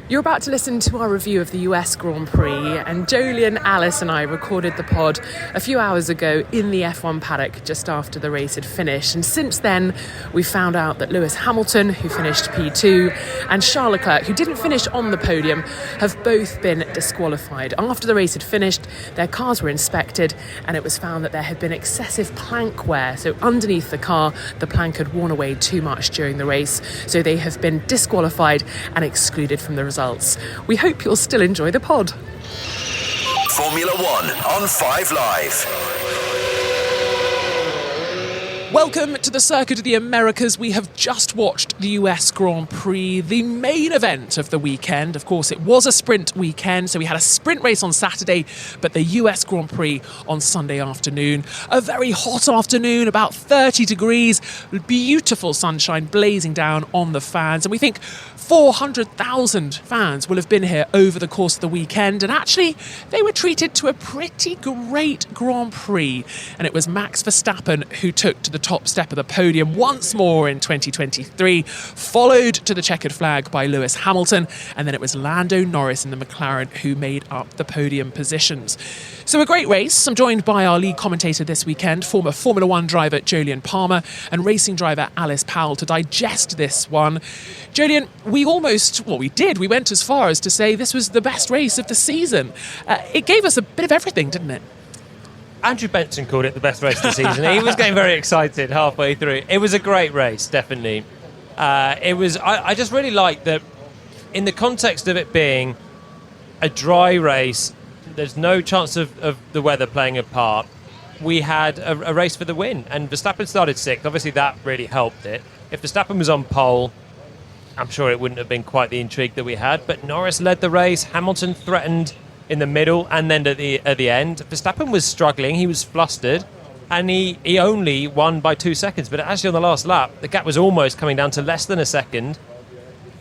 You're about to listen to our review of the US Grand Prix, and Jolien, Alice and I recorded the pod a few hours ago in the F1 paddock just after the race had finished. And since then, we found out that Lewis Hamilton, who finished P2, and Charles Leclerc, who didn't finish on the podium, have both been disqualified. After the race had finished, their cars were inspected, and it was found that there had been excessive plank wear. So underneath the car, the plank had worn away too much during the race. So they have been disqualified and excluded from the results. We hope you'll still enjoy the pod. Formula One on 5 Live. Welcome to the Circuit of the Americas. We have just watched the US Grand Prix, the main event of the weekend. Of course, it was a sprint weekend, so we had a sprint race on Saturday, but the US Grand Prix on Sunday afternoon. A very hot afternoon, about 30 degrees, beautiful sunshine blazing down on the fans, and we think 400,000 fans will have been here over the course of the weekend, and actually they were treated to a pretty great Grand Prix, and it was Max Verstappen who took to the top step of the podium once more in 2023, followed to the checkered flag by Lewis Hamilton, and then it was Lando Norris in the McLaren who made up the podium positions. So a great race. I'm joined by our lead commentator this weekend, former Formula One driver Jolien Palmer and racing driver Alice Powell, to digest this one. Jolien, we went as far as to say this was the best race of the season. It gave us a bit of everything, didn't it? Andrew Benson called it the best race of the season. He was getting very excited halfway through. It was a great race, definitely. I just really liked that in the context of it being a dry race, there's no chance of the weather playing a part. We had a race for the win, and Verstappen started sixth. Obviously, that really helped it. If Verstappen was on pole, I'm sure it wouldn't have been quite the intrigue that we had, but Norris led the race. Hamilton threatened in the middle and then at the end. Verstappen was struggling, he was flustered, and he only won by 2 seconds, but actually on the last lap the gap was almost coming down to less than a second.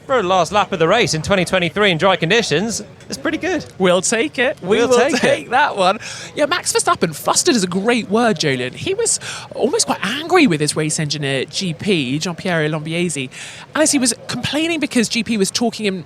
For a last lap of the race in 2023 in dry conditions, it's pretty good. We'll take it. We will take that one. Yeah, Max Verstappen, flustered is a great word, Jolien. He was almost quite angry with his race engineer, GP, Jean-Pierre Lambiase, as he was complaining because GP was talking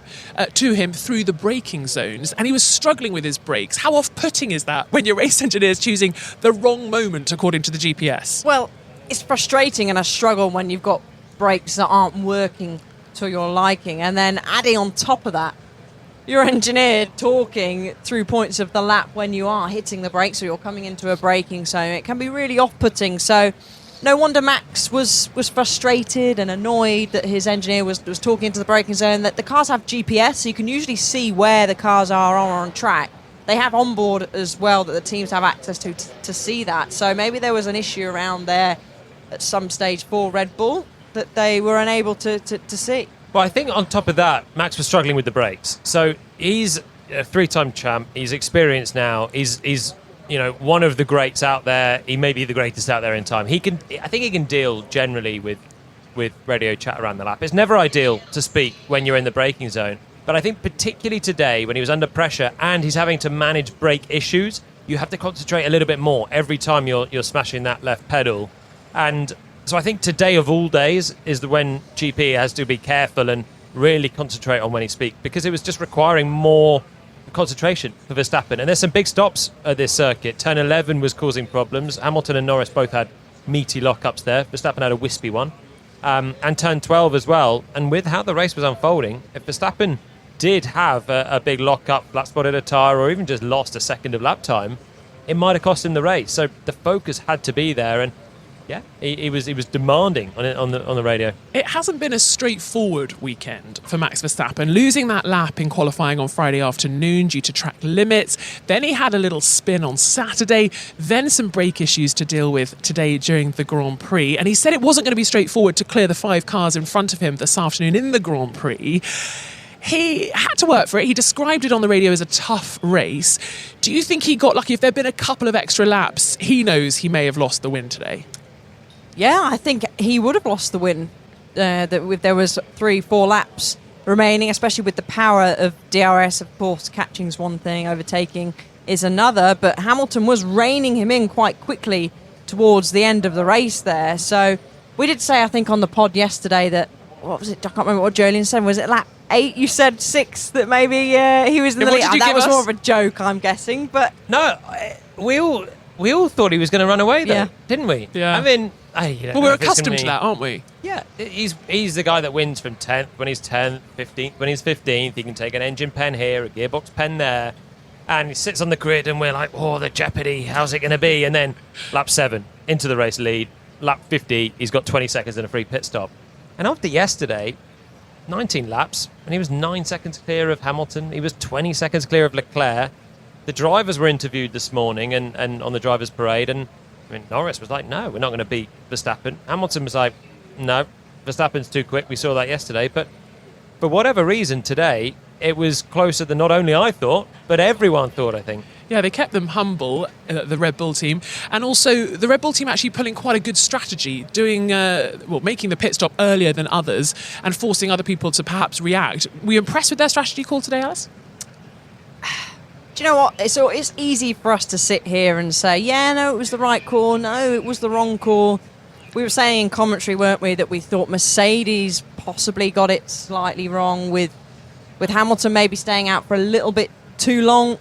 to him through the braking zones, and he was struggling with his brakes. How off-putting is that when your race engineer is choosing the wrong moment according to the GPS? Well, it's frustrating and a struggle when you've got brakes that aren't working to your liking, and then adding on top of that your engineer talking through points of the lap when you are hitting the brakes or you're coming into a braking zone. It can be really off-putting, so no wonder Max was frustrated and annoyed that his engineer was talking into the braking zone. That the cars have GPS, so you can usually see where the cars are on track. They have onboard as well that the teams have access to see that, so maybe there was an issue around there at some stage for Red Bull that they were unable to see. Well, I think on top of that, Max was struggling with the brakes. So he's a three-time champ. He's experienced now. He's one of the greats out there. He may be the greatest out there in time. I think he can deal generally with radio chat around the lap. It's never ideal to speak when you're in the braking zone. But I think particularly today, when he was under pressure and he's having to manage brake issues, you have to concentrate a little bit more every time you're smashing that left pedal. And so I think today of all days is when GP has to be careful and really concentrate on when he speaks, because it was just requiring more concentration for Verstappen. And there's some big stops at this circuit. Turn 11 was causing problems. Hamilton and Norris both had meaty lockups there. Verstappen had a wispy one. And turn 12 as well. And with how the race was unfolding, if Verstappen did have a big lockup, flat spotted a tyre, or even just lost a second of lap time, it might have cost him the race. So the focus had to be there, and yeah, he was demanding on the radio. It hasn't been a straightforward weekend for Max Verstappen, losing that lap in qualifying on Friday afternoon due to track limits. Then he had a little spin on Saturday, then some brake issues to deal with today during the Grand Prix. And he said it wasn't going to be straightforward to clear the 5 cars in front of him this afternoon in the Grand Prix. He had to work for it. He described it on the radio as a tough race. Do you think he got lucky? If there'd been a couple of extra laps, he knows he may have lost the win today. Yeah, I think he would have lost the win if there was 3-4 laps remaining, especially with the power of DRS. Of course, catching's one thing, overtaking is another, but Hamilton was reining him in quite quickly towards the end of the race there. So we did say, I think, on the pod yesterday that, what was it? I can't remember what Jolien said. Was it lap 8. You said 6 that maybe he was in the what lead. did you That give was us? more of a joke, I'm guessing. But No, we all thought he was going to run away, though, Yeah. didn't we? Yeah. I mean, Well, we're accustomed to that, aren't we? Yeah, he's the guy that wins from 10th when he's 10th, 15th when he's 15th. He can take an engine pen here, a gearbox pen there, and he sits on the grid, and we're like, oh, the jeopardy, how's it going to be? And then lap 7 into the race lead, lap 50, he's got 20 seconds and a free pit stop. And after yesterday, 19 laps, and he was 9 seconds clear of Hamilton. He was 20 seconds clear of Leclerc. The drivers were interviewed this morning and on the drivers' parade, and I mean, Norris was like, no, we're not going to beat Verstappen. Hamilton was like, no, Verstappen's too quick. We saw that yesterday. But for whatever reason today, it was closer than not only I thought, but everyone thought, I think. Yeah, they kept them humble, the Red Bull team. And also, the Red Bull team actually pulling quite a good strategy, making the pit stop earlier than others and forcing other people to perhaps react. Were you impressed with their strategy call today, Alice? do you know what? It's easy for us to sit here and say, yeah, no, it was the right call. No, it was the wrong call. We were saying in commentary, weren't we, that we thought Mercedes possibly got it slightly wrong with Hamilton maybe staying out for a little bit too long.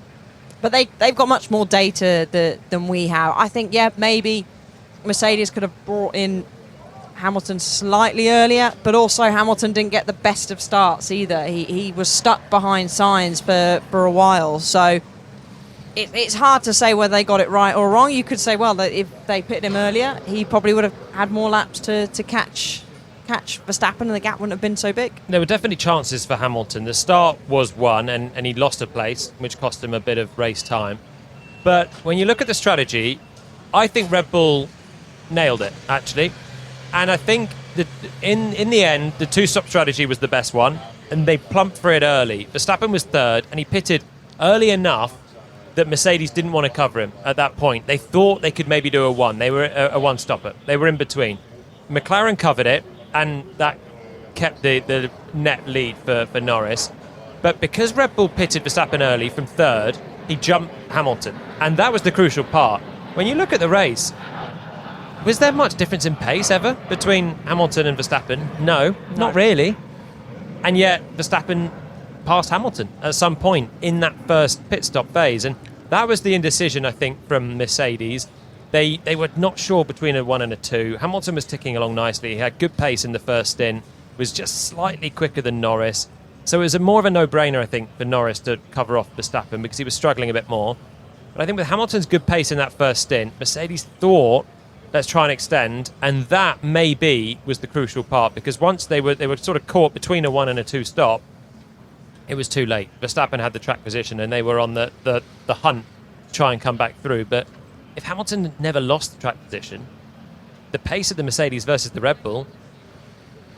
But they've got much more data than we have. I think, yeah, maybe Mercedes could have brought in Hamilton slightly earlier, but also Hamilton didn't get the best of starts either. He was stuck behind Sainz for a while. So it's hard to say whether they got it right or wrong. You could say, well, that if they pitted him earlier, he probably would have had more laps to catch Verstappen and the gap wouldn't have been so big. There were definitely chances for Hamilton. The start was one, and he lost a place, which cost him a bit of race time. But when you look at the strategy, I think Red Bull nailed it, actually. And I think that in the end, the two-stop strategy was the best one, and they plumped for it early. Verstappen was third, and he pitted early enough that Mercedes didn't want to cover him at that point. They thought they could maybe do a one. They were a one-stopper. They were in between. McLaren covered it, and that kept the net lead for Norris. But because Red Bull pitted Verstappen early from third, he jumped Hamilton. And that was the crucial part. When you look at the race, was there much difference in pace ever between Hamilton and Verstappen? No, not really. And yet Verstappen passed Hamilton at some point in that first pit stop phase. And that was the indecision, I think, from Mercedes. They were not sure between a 1 and a 2. Hamilton was ticking along nicely. He had good pace in the first stint, was just slightly quicker than Norris. So it was more of a no-brainer, I think, for Norris to cover off Verstappen because he was struggling a bit more. But I think with Hamilton's good pace in that first stint, Mercedes thought, let's try and extend, and that maybe was the crucial part because once they were sort of caught between a 1 and a 2 stop, it was too late. Verstappen had the track position and they were on the hunt to try and come back through. But if Hamilton never lost the track position, the pace of the Mercedes versus the Red Bull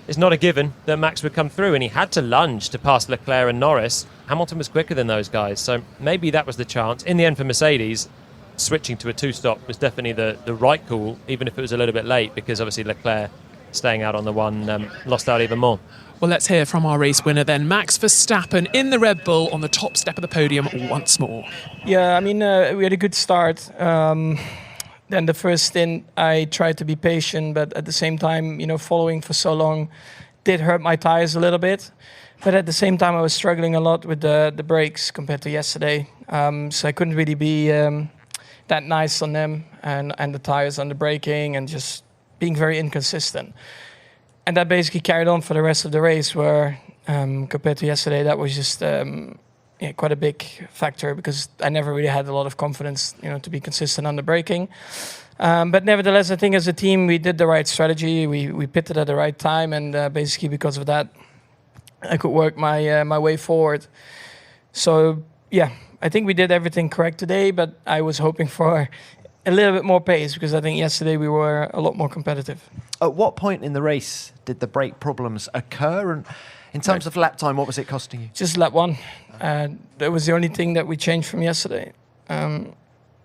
is not a given that Max would come through, and he had to lunge to pass Leclerc and Norris. Hamilton was quicker than those guys, so maybe that was the chance. In the end for Mercedes, switching to a 2-stop was definitely the right call, even if it was a little bit late, because obviously Leclerc staying out on the one lost out even more. Well, let's hear from our race winner then, Max Verstappen in the Red Bull on the top step of the podium once more. Yeah, I mean, we had a good start. Then the first stint, I tried to be patient, but at the same time, following for so long did hurt my tires a little bit. But at the same time, I was struggling a lot with the brakes compared to yesterday. So I couldn't really be that nice on them and the tires on the braking and just being very inconsistent. And that basically carried on for the rest of the race where compared to yesterday, that was just quite a big factor because I never really had a lot of confidence, to be consistent on the braking. But nevertheless, I think as a team, we did the right strategy. We pitted at the right time. And basically because of that, I could work my way forward. So, yeah, I think we did everything correct today, but I was hoping for a little bit more pace because I think yesterday we were a lot more competitive. At what point in the race did the brake problems occur? And in terms of lap time, what was it costing you? Just lap 1. That was the only thing that we changed from yesterday. That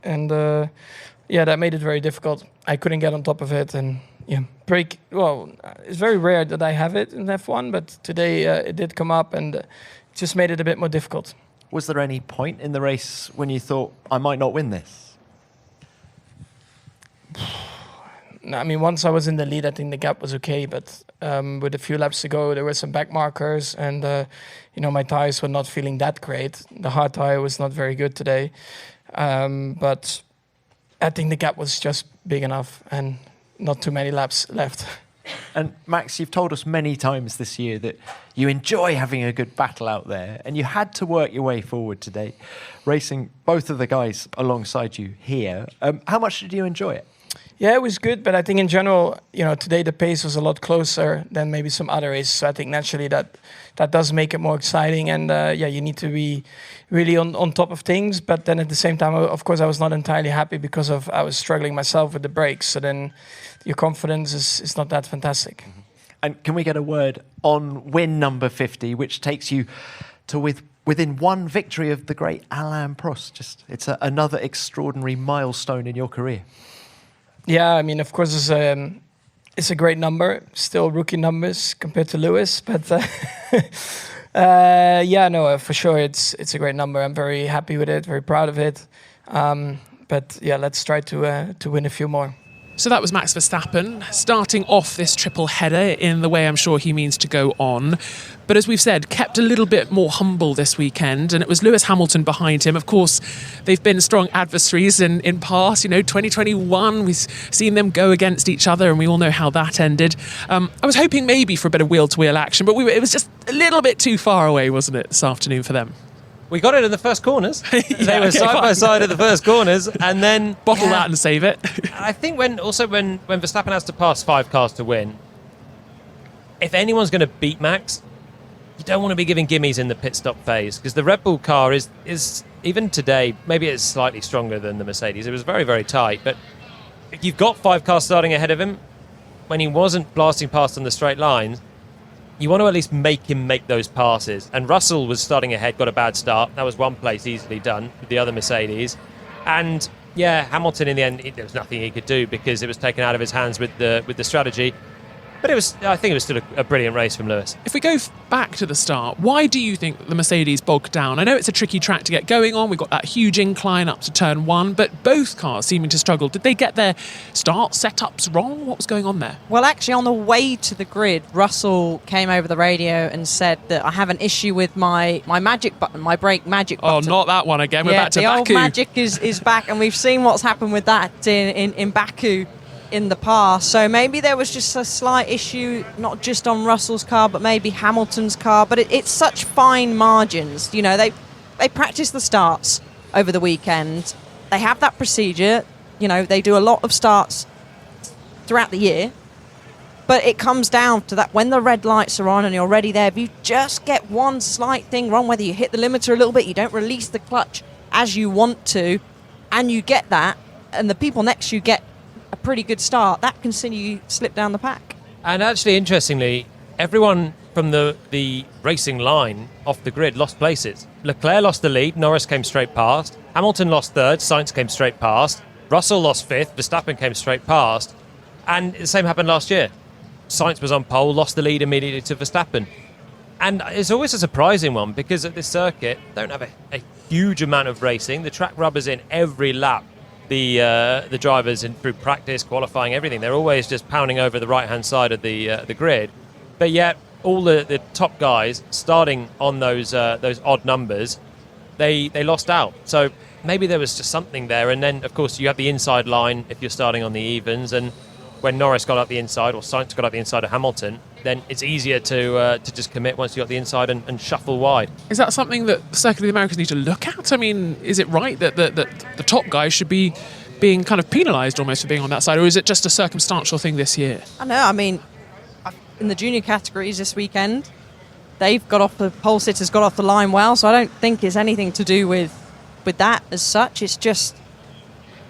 made it very difficult. I couldn't get on top of it. And brake, well, it's very rare that I have it in F1, but today it did come up and just made it a bit more difficult. Was there any point in the race when you thought, I might not win this? I mean, once I was in the lead, I think the gap was okay, but With a few laps to go, there were some back markers, and my tires were not feeling that great. The hard tire was not very good today, but I think the gap was just big enough, and not too many laps left. And Max, you've told us many times this year that you enjoy having a good battle out there, and you had to work your way forward today, racing both of the guys alongside you here. How much did you enjoy it? Yeah, it was good, but I think in general, today the pace was a lot closer than maybe some other races. So I think naturally that does make it more exciting, and you need to be really on top of things. But then at the same time, of course, I was not entirely happy because I was struggling myself with the brakes. So then your confidence is not that fantastic. Mm-hmm. And can we get a word on win number 50, which takes you to within one victory of the great Alain Prost? It's another extraordinary milestone in your career. Yeah, I mean, of course, it's a great number. Still rookie numbers compared to Lewis, but for sure, it's a great number. I'm very happy with it, very proud of it. But yeah, let's try to win a few more. So that was Max Verstappen starting off this triple header in the way I'm sure he means to go on. But as we've said, kept a little bit more humble this weekend, and it was Lewis Hamilton behind him. Of course, they've been strong adversaries in past. 2021, we've seen them go against each other, and we all know how that ended. I was hoping maybe for a bit of wheel-to-wheel action, but it was just a little bit too far away, wasn't it, this afternoon for them? We got it in the first corners. They were side by side at the first corners, and then bottle that and save it. I think when Verstappen has to pass 5 cars to win, if anyone's going to beat Max, you don't want to be giving gimmies in the pit stop phase, because the Red Bull car is even today, maybe it's slightly stronger than the Mercedes. It was very, very tight, but if you've got 5 cars starting ahead of him, when he wasn't blasting past on the straight lines, you want to at least make him make those passes. And Russell was starting ahead, got a bad start. That was one place easily done with the other Mercedes. And yeah, Hamilton in the end, there was nothing he could do because it was taken out of his hands with the strategy. But I think it was still a brilliant race from Lewis. If we go back to the start, why do you think the Mercedes bogged down? I know it's a tricky track to get going on. We've got that huge incline up to turn 1, but both cars seeming to struggle. Did they get their start setups wrong? What was going on there? Well, actually, on the way to the grid, Russell came over the radio and said that I have an issue with my magic button, my brake magic button. Oh, not that one again. We're back to Baku. The old magic is back, and we've seen what's happened with that in Baku in the past. So maybe there was just a slight issue, not just on Russell's car, but maybe Hamilton's car. But it's such fine margins. They practice the starts over the weekend. They have that procedure. They do a lot of starts throughout the year. But it comes down to that when the red lights are on and you're already there, if you just get one slight thing wrong, whether you hit the limiter a little bit, you don't release the clutch as you want to, and you get that, and the people next to you get a pretty good start, that can see you slip down the pack. And actually, interestingly, everyone from the racing line off the grid lost places. Leclerc lost the lead, Norris came straight past. Hamilton lost third, Sainz came straight past. Russell lost fifth, Verstappen came straight past. And the same happened last year. Sainz was on pole, lost the lead immediately to Verstappen. And it's always a surprising one because at this circuit, they don't have a huge amount of racing. The track rubbers in every lap. The drivers through practice, qualifying, everything, they're always just pounding over the right-hand side of the grid. But yet, all the top guys starting on those odd numbers, they lost out. So maybe there was just something there. And then, of course, you have the inside line if you're starting on the evens. And when Norris got up the inside, or Sainz got up the inside of Hamilton, then it's easier to just commit once you got the inside and shuffle wide. Is that something that the Circuit of the Americas need to look at? I mean, is it right that the top guys should be being kind of penalised almost for being on that side, or is it just a circumstantial thing this year? I know. I mean, in the junior categories this weekend, the pole sitters got off the line well, so I don't think it's anything to do with that as such. It's just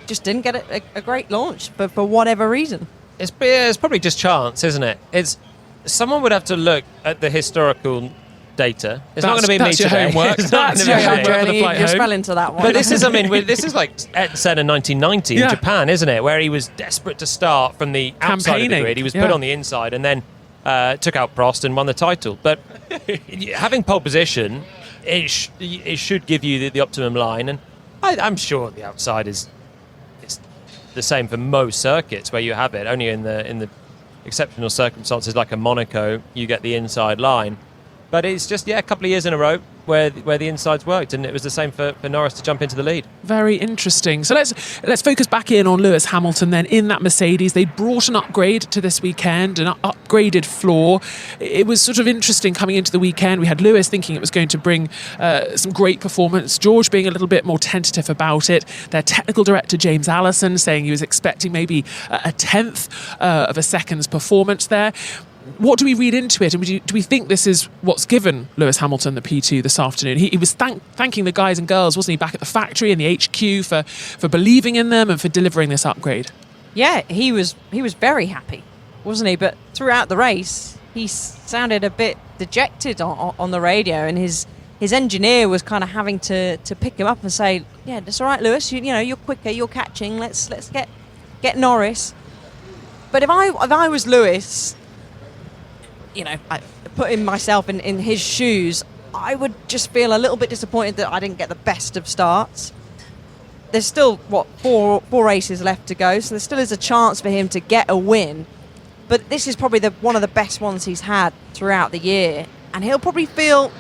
didn't get a great launch for whatever reason. It's probably just chance, isn't it? Someone would have to look at the historical data. It's not going to be me today. Homework. That's your homework. You fell into that one. But this is like Senna 1990 in Japan, isn't it? Where he was desperate to start from the outside of the grid. He was put on the inside and then took out Prost and won the title. But having pole position, it should give you the optimum line. And I'm sure the outside is the same for most circuits where you have it. Only in the exceptional circumstances like a Monaco, you get the inside line. But it's just, a couple of years in a row where the insides worked, and it was the same for Norris to jump into the lead. Very interesting. So let's focus back in on Lewis Hamilton then. In that Mercedes, they brought an upgrade to this weekend, an upgraded floor. It was sort of interesting coming into the weekend. We had Lewis thinking it was going to bring some great performance, George being a little bit more tentative about it, their technical director James Allison saying he was expecting maybe a tenth of a second's performance there. What do we read into it, and do we think this is what's given Lewis Hamilton the P2 this afternoon? He was thanking the guys and girls, wasn't he, back at the factory in the HQ for believing in them and for delivering this upgrade? Yeah, he was very happy, wasn't he? But throughout the race, he sounded a bit dejected on the radio, and his engineer was kind of having to pick him up and say, "Yeah, that's all right, Lewis. You're quicker, you're catching. Let's get Norris." But if I was Lewis, putting myself in his shoes, I would just feel a little bit disappointed that I didn't get the best of starts. There's still, four races left to go, so there still is a chance for him to get a win. But this is probably one of the best ones he's had throughout the year, and he'll probably feel,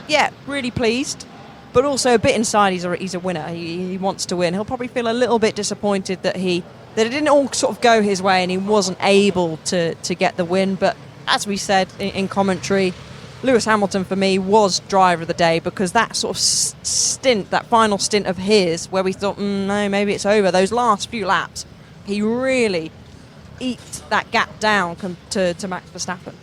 really pleased, but also a bit inside he's a winner. He wants to win. He'll probably feel a little bit disappointed that it didn't all sort of go his way and he wasn't able to get the win. But as we said in commentary, Lewis Hamilton for me was driver of the day, because that sort of that final stint of his where we thought, no, maybe it's over, those last few laps, he really eked that gap down to Max Verstappen.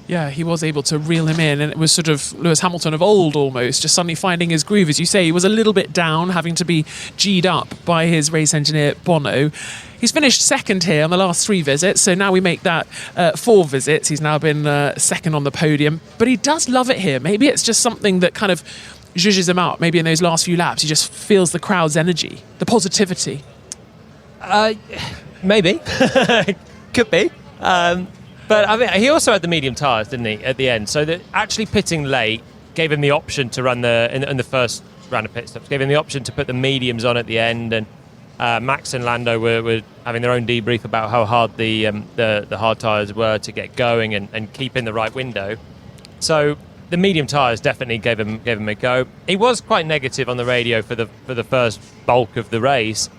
Yeah, he was able to reel him in, and it was sort of Lewis Hamilton of old almost, just suddenly finding his groove. As you say, he was a little bit down, having to be G'd up by his race engineer, Bono. He's finished second here on the last 3 visits, so now we make that 4 visits. He's now been second on the podium, but he does love it here. Maybe it's just something that kind of zhuzhes him out. Maybe in those last few laps, he just feels the crowd's energy, the positivity. Maybe. Could be. But I mean, he also had the medium tyres, didn't he, at the end? So that actually pitting late gave him the option to run in the first round of pit stops, gave him the option to put the mediums on at the end. And Max and Lando were having their own debrief about how hard the hard tyres were to get going and keep in the right window. So the medium tyres definitely gave him a go. He was quite negative on the radio for the first bulk of the race,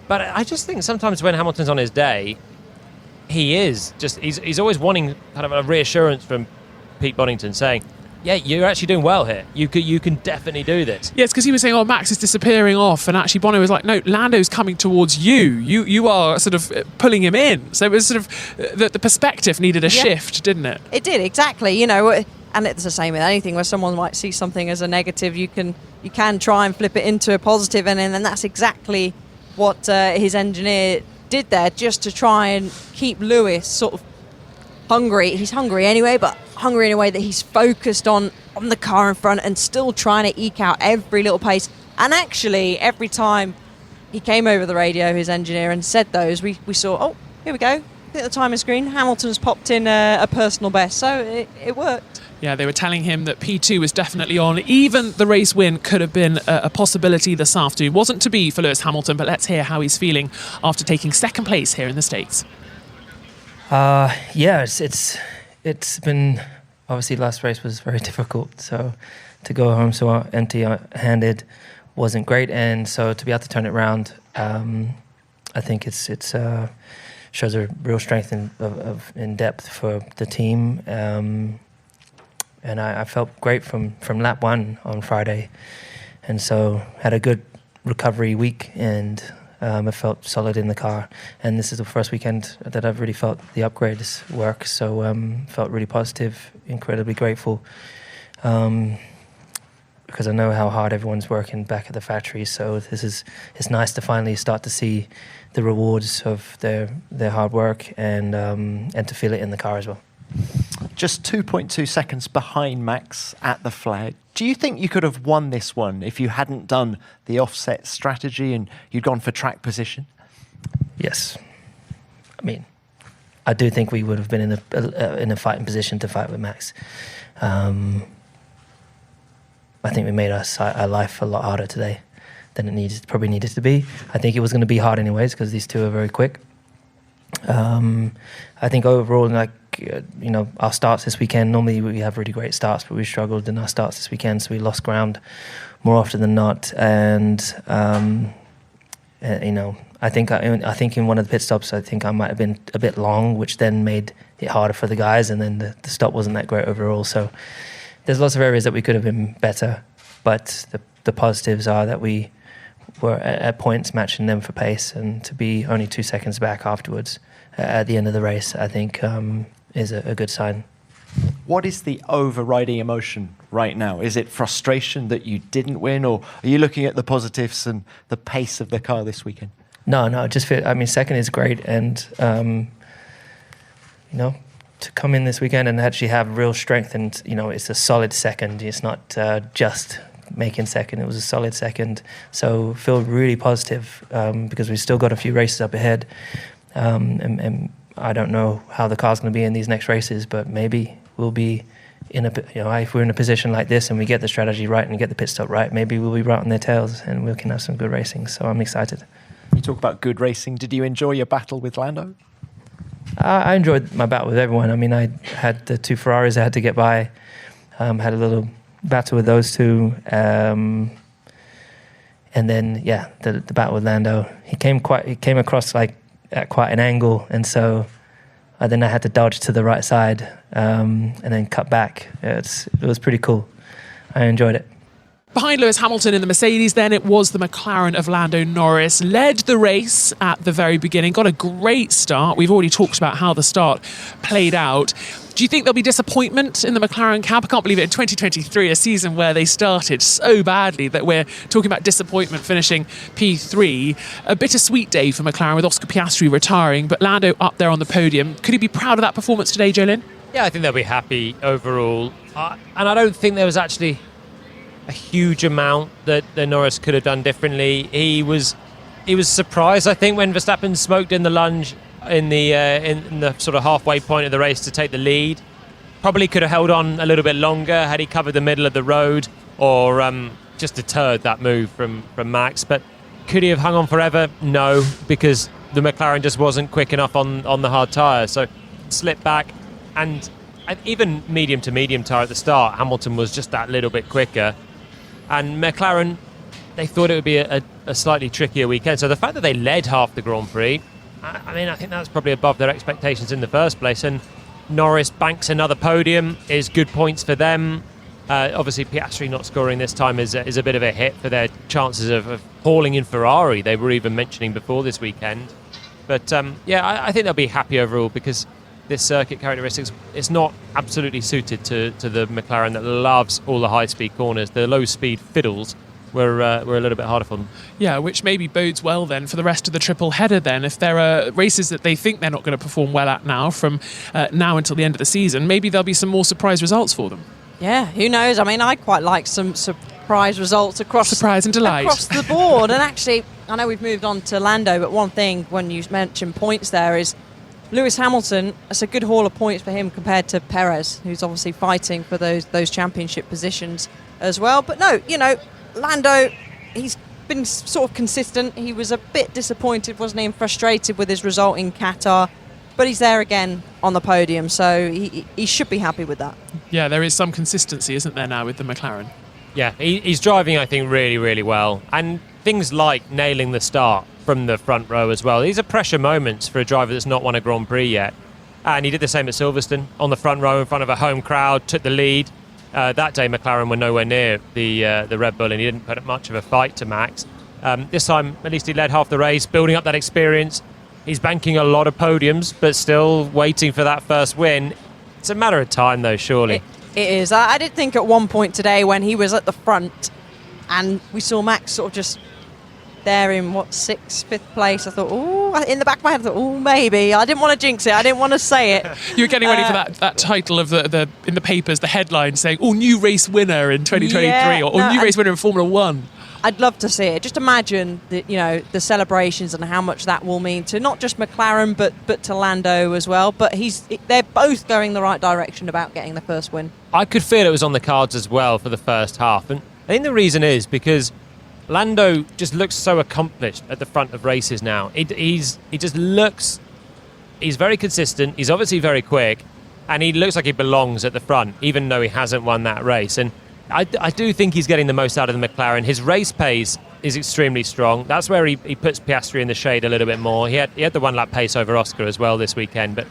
but I just think sometimes when Hamilton's on his day, he's always wanting kind of a reassurance from Pete Bonington saying, yeah, you're actually doing well here. You can definitely do this. Yes, because he was saying, Max is disappearing off, and actually Bono was like, no, Lando's coming towards you. You are sort of pulling him in. So it was sort of the perspective needed a shift, didn't it? It did, exactly. And it's the same with anything where someone might see something as a negative. You can try and flip it into a positive, and then that's exactly what his engineer did there, just to try and keep Lewis sort of hungry. He's hungry anyway, but hungry in a way that he's focused on the car in front and still trying to eke out every little pace. And actually, every time he came over the radio, his engineer, and said those, we saw, here we go. Look at the timing screen. Hamilton's popped in a personal best, so it worked. Yeah, they were telling him that P2 was definitely on. Even the race win could have been a possibility this afternoon. Wasn't to be for Lewis Hamilton, but let's hear how he's feeling after taking second place here in the States. It's been, obviously last race was very difficult, so to go home so empty-handed wasn't great, and so to be able to turn it around, I think it's shows a real strength in depth for the team. And I felt great from lap 1 on Friday, and so had a good recovery week, and I felt solid in the car. And this is the first weekend that I've really felt the upgrades work, so felt really positive, incredibly grateful, because I know how hard everyone's working back at the factory. So it's nice to finally start to see the rewards of their hard work, and to feel it in the car as well. Just 2.2 seconds behind Max at the flag. Do you think you could have won this one if you hadn't done the offset strategy and you'd gone for track position? Yes. I mean, I do think we would have been in a fighting position to fight with Max. I think we made our life a lot harder today than it probably needed to be. I think it was going to be hard anyways because these two are very quick. I think overall, like our starts this weekend, normally we have really great starts, but we struggled in our starts this weekend, so we lost ground more often than not. And, I think in one of the pit stops, I think I might have been a bit long, which then made it harder for the guys, and then the stop wasn't that great overall. So there's lots of areas that we could have been better, but the positives are that we were at points matching them for pace, and to be only 2 seconds back afterwards at the end of the race, I think is a good sign. What is the overriding emotion right now? Is it frustration that you didn't win, or are you looking at the positives and the pace of the car this weekend? No, just feel, second is great, and to come in this weekend and actually have real strength, and it's a solid second. It's not just making second. It was a solid second, so feel really positive because we've still got a few races up ahead, and I don't know how the car's going to be in these next races, but maybe we'll be if we're in a position like this and we get the strategy right and get the pit stop right, maybe we'll be right on their tails and we can have some good racing. So I'm excited. You talk about good racing. Did you enjoy your battle with Lando? I enjoyed my battle with everyone. I had the 2 Ferraris I had to get by. Had a little battle with those 2. And then, the battle with Lando. He came across like at quite an angle, and so then I had to dodge to the right side and then cut back. It was pretty cool. I enjoyed it. Behind Lewis Hamilton in the Mercedes, then it was the McLaren of Lando Norris. Led the race at the very beginning, got a great start. We've already talked about how the start played out. Do you think there'll be disappointment in the McLaren camp? I can't believe it, in 2023, a season where they started so badly, that we're talking about disappointment, finishing P3. A bittersweet day for McLaren with Oscar Piastri retiring, but Lando up there on the podium. Could he be proud of that performance today, Jolyn? Yeah, I think they'll be happy overall. And I don't think there was actually a huge amount that Norris could have done differently. He was surprised, I think, when Verstappen smoked in the lunge in the sort of halfway point of the race to take the lead. Probably could have held on a little bit longer had he covered the middle of the road, or just deterred that move from Max. But could he have hung on forever? No, because the McLaren just wasn't quick enough on the hard tyre. So slipped back, and even medium to medium tyre at the start, Hamilton was just that little bit quicker. And McLaren, they thought it would be a slightly trickier weekend. So the fact that they led half the Grand Prix, I think that's probably above their expectations in the first place. And Norris banks another podium, is good points for them. Obviously, Piastri not scoring this time is a bit of a hit for their chances of hauling in Ferrari. They were even mentioning before this weekend. But I think they'll be happy overall, because this circuit characteristics, it's not absolutely suited to the McLaren that loves all the high-speed corners. The low-speed fiddles were a little bit harder for them. Yeah, which maybe bodes well then for the rest of the triple header then. If there are races that they think they're not going to perform well at now, from now until the end of the season, maybe there'll be some more surprise results for them. Yeah, who knows? I quite like some surprise results across surprise and delight across the board. And actually, I know we've moved on to Lando, but one thing when you mentioned points there is Lewis Hamilton. It's a good haul of points for him compared to Perez, who's obviously fighting for those championship positions as well. But no, Lando, he's been sort of consistent. He was a bit disappointed, wasn't he, and frustrated with his result in Qatar. But he's there again on the podium, so he should be happy with that. Yeah, there is some consistency, isn't there, now with the McLaren? Yeah, he's driving, I think, really, really well. And things like nailing the start from the front row as well. These are pressure moments for a driver that's not won a Grand Prix yet. And he did the same at Silverstone, on the front row in front of a home crowd, took the lead. That day, McLaren were nowhere near the Red Bull, and he didn't put up much of a fight to Max. This time, at least he led half the race, building up that experience. He's banking a lot of podiums, but still waiting for that first win. It's a matter of time, though, surely. It is. I did think at one point today when he was at the front and we saw Max sort of just there in, sixth, fifth place, I thought, in the back of my head, I thought, maybe. I didn't want to jinx it. I didn't want to say it. You were getting ready for that title of the in the papers, the headline saying, new race winner in 2023, or new race winner in Formula One. I'd love to see it. Just imagine the celebrations and how much that will mean to not just McLaren but to Lando as well. But they're both going the right direction about getting the first win. I could feel it was on the cards as well for the first half, and I think the reason is because Lando just looks so accomplished at the front of races now. He just looks. He's very consistent. He's obviously very quick, and he looks like he belongs at the front, even though he hasn't won that race. And I do think he's getting the most out of the McLaren. His race pace is extremely strong. That's where he puts Piastri in the shade a little bit more. He had the one-lap pace over Oscar as well this weekend, but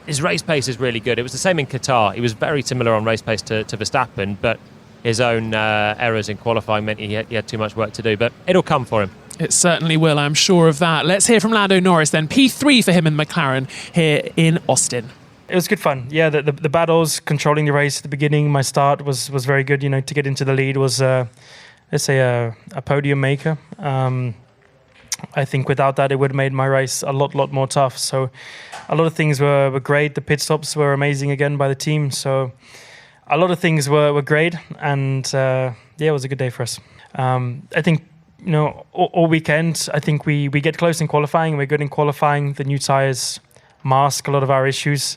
his race pace is really good. It was the same in Qatar. He was very similar on race pace to Verstappen, but his own errors in qualifying meant he had too much work to do. But it'll come for him. It certainly will, I'm sure of that. Let's hear from Lando Norris then. P3 for him in McLaren here in Austin. It was good fun. Yeah, the battles, controlling the race at the beginning. My start was very good. To get into the lead was, let's say, a podium maker. I think without that, it would have made my race a lot more tough. So a lot of things were great. The pit stops were amazing again by the team. So a lot of things were great. And it was a good day for us. I think, all weekend, I think we get close in qualifying. We're good in qualifying. The new tyres mask a lot of our issues.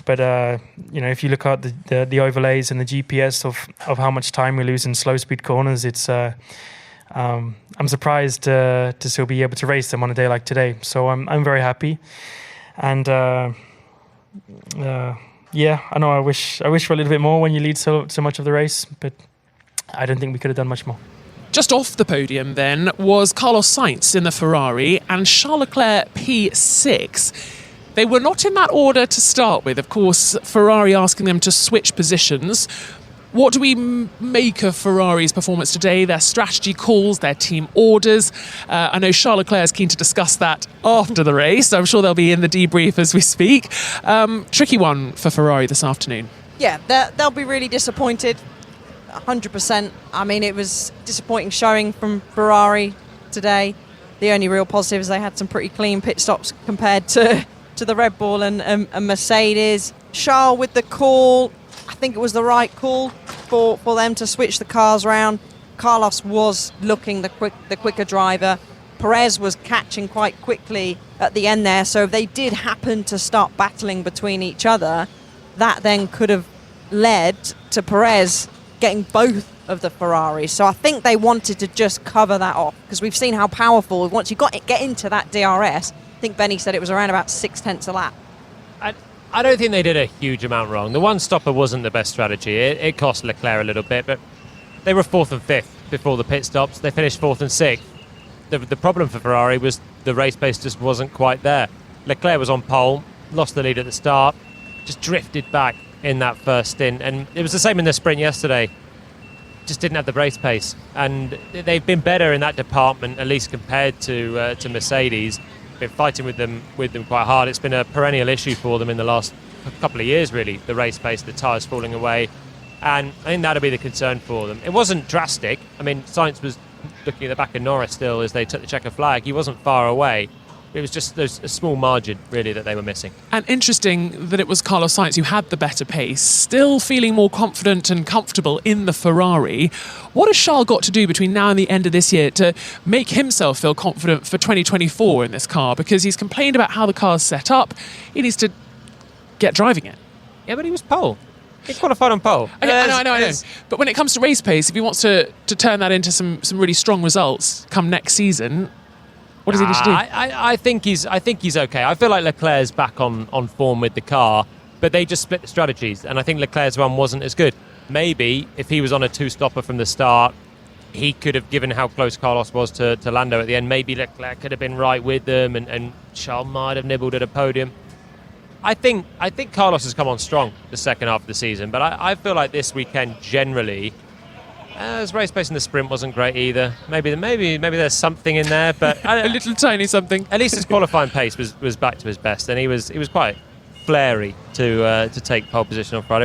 But, if you look at the overlays and the GPS of how much time we lose in slow speed corners, it's... I'm surprised to still be able to race them on a day like today. So I'm very happy, and I know I wish for a little bit more when you lead so much of the race, but I don't think we could have done much more. Just off the podium then was Carlos Sainz in the Ferrari and Charles Leclerc P6. They were not in that order to start with. Of course, Ferrari asking them to switch positions. What do we make of Ferrari's performance today, their strategy calls, their team orders? I know Charles Leclerc is keen to discuss that after the race. I'm sure they'll be in the debrief as we speak. Tricky one for Ferrari this afternoon. Yeah, they'll be really disappointed, 100%. I mean, it was disappointing showing from Ferrari today. The only real positive is they had some pretty clean pit stops compared to the Red Bull and Mercedes. Charles with the call. I think it was the right call for them to switch the cars around. Carlos was looking the quicker driver. Perez was catching quite quickly at the end there. So if they did happen to start battling between each other, that then could have led to Perez getting both of the Ferraris. So I think they wanted to just cover that off, because we've seen how powerful, once you get into that DRS, I think Benny said it was around about 0.6 a lap. I don't think they did a huge amount wrong. The one stopper wasn't the best strategy. It cost Leclerc a little bit, but they were 4th and 5th before the pit stops. They finished 4th and 6th. The problem for Ferrari was the race pace just wasn't quite there. Leclerc was on pole, lost the lead at the start, just drifted back in that first stint. And it was the same in the sprint yesterday. Just didn't have the race pace. And they've been better in that department, at least compared to Mercedes. Been fighting with them quite hard. It's been a perennial issue for them in the last couple of years, really, the race pace, the tyres falling away, and I think that'll be the concern for them. It wasn't drastic. I mean, Sainz was looking at the back of Norris still as they took the checker flag. He wasn't far away. It was just a small margin, really, that they were missing. And interesting that it was Carlos Sainz who had the better pace, still feeling more confident and comfortable in the Ferrari. What has Charles got to do between now and the end of this year to make himself feel confident for 2024 in this car? Because he's complained about how the car's set up. He needs to get driving it. Yeah, but he was pole. He qualified on pole. I know. But when it comes to race pace, if he wants to turn that into some really strong results come next season, what does he need to do? I think he's okay. I feel like Leclerc's back on form with the car, but they just split the strategies, and I think Leclerc's one wasn't as good. Maybe if he was on a two-stopper from the start, he could have, given how close Carlos was to Lando at the end, maybe Leclerc could have been right with them, and Charles might have nibbled at a podium. I think Carlos has come on strong the second half of the season, but I feel like this weekend generally, his race pace in the sprint wasn't great either. Maybe there's something in there, but a little tiny something. At least his qualifying pace was back to his best, and he was quite flary to take pole position on Friday.